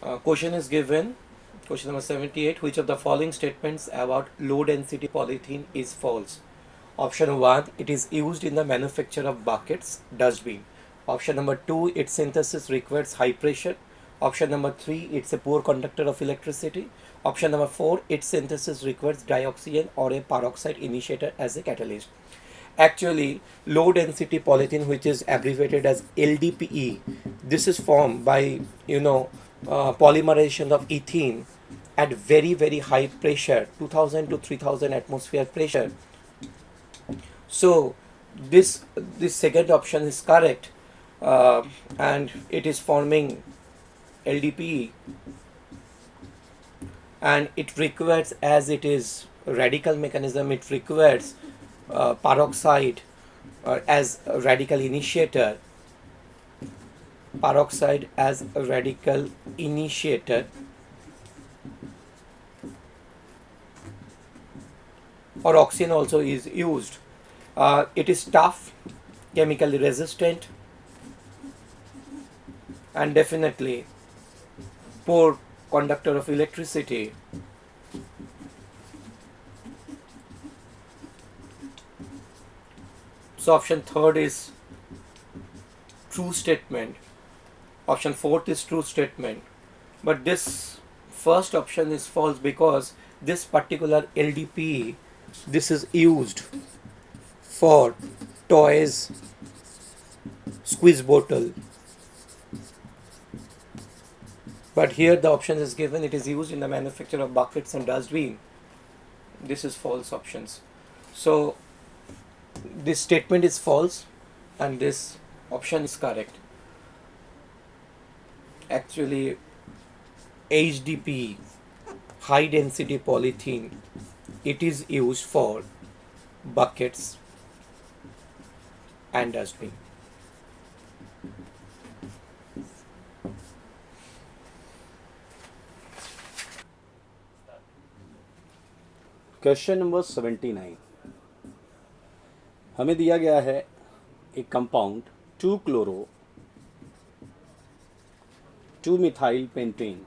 Question is given. Question number 78. Which of the following statements about low density polythene is false? Option 1. It is used in the manufacture of buckets, dustbin. Option number 2. Its synthesis requires high pressure. Option number 3. It's a poor conductor of electricity. Option number 4. Its synthesis requires dioxin or a peroxide initiator as a catalyst. Actually, low density polythene, which is abbreviated as LDPE, this is formed by polymerization of ethene at very high pressure, 2000 to 3000 atmosphere pressure. So this second option is correct, and it is forming LDPE, and it requires, as it is radical mechanism, it requires peroxide as a radical initiator, peroxide as a radical initiator, or oxygen also is used. It is tough, chemically resistant, and definitely poor conductor of electricity. So option third is true statement. Option fourth is true statement. But this first option is false because this particular LDPE, this is used for toys, squeeze bottle. But here the option is given, it is used in the manufacture of buckets and dustbin. This is false options. So this statement is false and this option is correct. Actually, HDPE, high density polythene, it is used for buckets and dustbin. Question number 79, हमें दिया गया है एक compound 2-क्लोरो 2-मिथाइल pentane,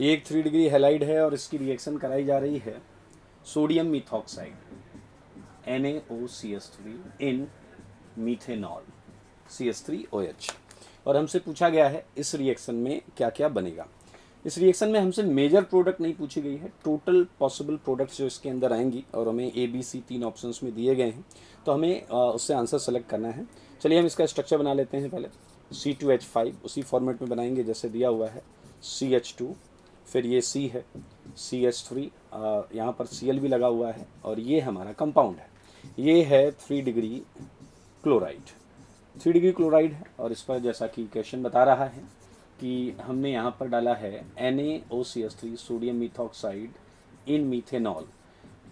ये एक 3 degree halide है और इसकी रिएक्शन कराई जा रही है सोडियम मिथॉक्साइड NaOCH3 इन मीथेनॉल CH3OH। और हमसे पूछा गया है इस रिएक्शन में क्या क्या बनेगा। इस रिएक्शन में हमसे मेजर प्रोडक्ट नहीं पूछी गई है, टोटल पॉसिबल प्रोडक्ट्स जो इसके अंदर आएंगी, और हमें ABC 3 ऑप्शंस में दिए गए हैं, तो हमें उससे आंसर सेलेक्ट करना है। चलिए हम इसका स्ट्रक्चर बना लेते हैं। पहले C2H5 उसी फॉर्मेट में बनाएंगे जैसे दिया हुआ है, CH2, फिर ये C है, CH3, यहाँ पर Cl भी लगा हुआ है, और ये हमारा कंपाउंड है, ये है 3 डिग्री क्लोराइड। 3 डिग्री क्लोराइड है, और इस पर जैसा कि क्वेश्चन बता रहा है कि हमने यहाँ पर डाला है NaOCH3 सोडियम मिथॉक्साइड इन मीथेनॉल।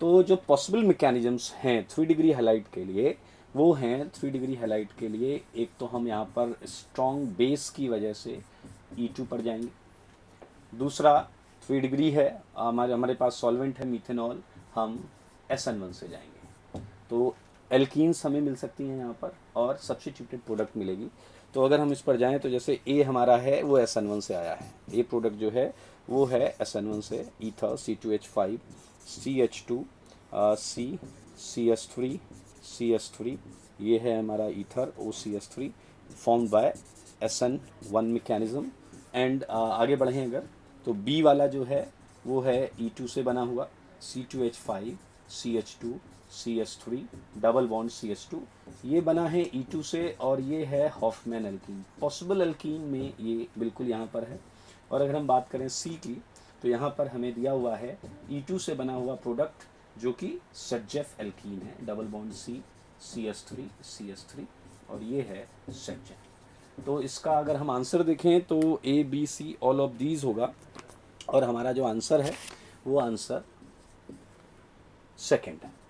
तो जो पॉसिबल मैकेनिज्म्स हैं 3 डिग्री हैलाइड के लिए, वो हैं 3 डिग्री हैलाइड के लिए, एक तो हम यहाँ पर स्ट्रॉन्ग बेस की वजह से E2 पर जाएंगे, दूसरा 3 डिग्री है, हमारे पास सॉल्वेंट है मीथेनॉल, हम SN1 से जाएंगे, तो एल्कीन्स हमें मिल सकती हैं यहाँ पर, और सब्स्टिट्यूटेड प्रोडक्ट मिलेगी। तो अगर हम इस पर जाएं तो जैसे ए हमारा है वो SN1 से आया है, ए प्रोडक्ट जो है वो है SN1 से, ether C2H5 CH2 C CH3 CH3, ये है हमारा ether OCH3 formed by SN1 mechanism. And आगे बढ़ें अगर तो बी वाला जो है वो है E2 से बना हुआ, C2H5 CH2 CH3 double bond CH2, ये बना है E2 से, और ये है हॉफमैन एल्कीन। पॉसिबल एल्कीन में ये बिल्कुल यहाँ पर है। और अगर हम बात करें C की, तो यहाँ पर हमें दिया हुआ है E2 से बना हुआ प्रोडक्ट जो कि सज्जेफ एल्कीन है, double bond C CH3 CH3, और ये है सज्जेफ। तो इसका अगर हम आंसर देखें तो ABC ऑल ऑफ दीज होगा, और हमारा जो आंसर है वो आंसर सेकेंड है।